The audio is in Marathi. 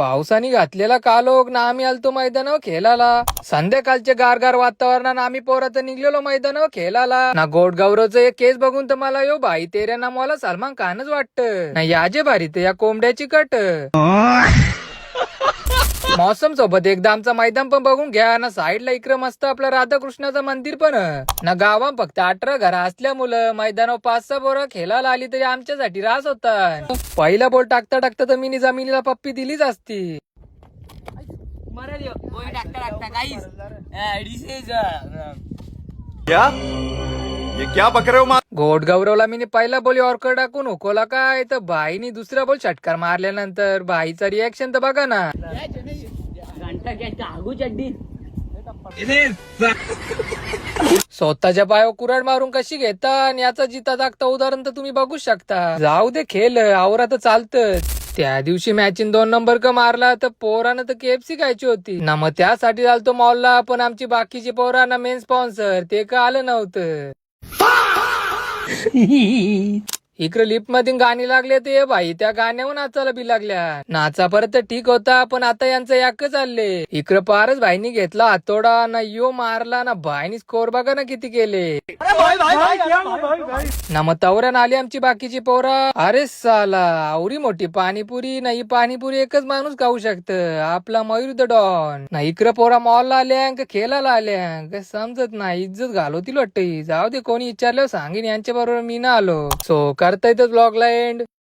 पावसाने घातलेला कालोख ना आम्ही आलतो मैदानावर खेळाला. संध्याकाळच्या गारगार वातावरणात आम्ही पोरात निघलेलो मैदानावर खेळाला. ना गोड गौरवचं एक केस बघून तर मला यो भाई तेऱ्या ना मला सलमान खानच वाटत ना. याजे भारी तर या कोंबड्याची कट. मौसम सोबत एकदा आमचा मैदान पण बघून घ्या ना. साईडला इकडे मस्त आपलं राधाकृष्णाचं मंदिर पण ना. गावात फक्त 18 घरा असल्यामुळं मैदानावर 5-6 पोरं खेळायला आली तरी आमच्यासाठी रास होता. पहिला बॉल टाकता टाकता तर मी जमिनीला पप्पी दिलीच असती. क्या बक रहे हो? गोड गौरवला मी पहिला बॉल यॉर्कर टाकून हुकवला काय तर भाईनी दुसरा बॉल षटकार मारल्यानंतर भाईचा रिॲक्शन तर बघा ना. स्वतःच्या पायावर कुऱ्हाड मारून कशी घेता आणि याचा जिता जागता उदाहरण तर तुम्ही बघू शकता. जाऊ दे खेळ आवरा तर चालतच. त्या दिवशी मॅचिन 2 नंबर का मारला तर पोरानं तर KFC खायची होती ना. मग त्यासाठी चालतो मॉलला. पण आमची बाकीची पोरांना मेन स्पॉन्सर ते का आलं नव्हतं. इकडे लिफ्ट मध्ये गाणी लागले ते भाई त्या गाण्यावर नाचायला बी लागल्या. नाचा परत ठीक होता पण आता यांचं याक चालले. इकडे पारच भाईनी घेतला हातोडा ना. यो मारला ना. भाईनी स्कोर बघा ना किती केले ना. मग तवऱ्यान आली आमची बाकीची पोरा. अरे साला आवरी मोठी पाणीपुरी ना. ही पाणीपुरी एकच माणूस खाऊ शकत आपला मयूर द डॉन ना. इकडे पोरा मॉलला आल्या का खेळायला आल्या का समजत नाही. इज्जत घालवतील वाटत. जाऊ दे कोणी विचारलं सांगेन यांच्या बरोबर मी ना आलो. सो करता येतं ब्लॉगला एंड.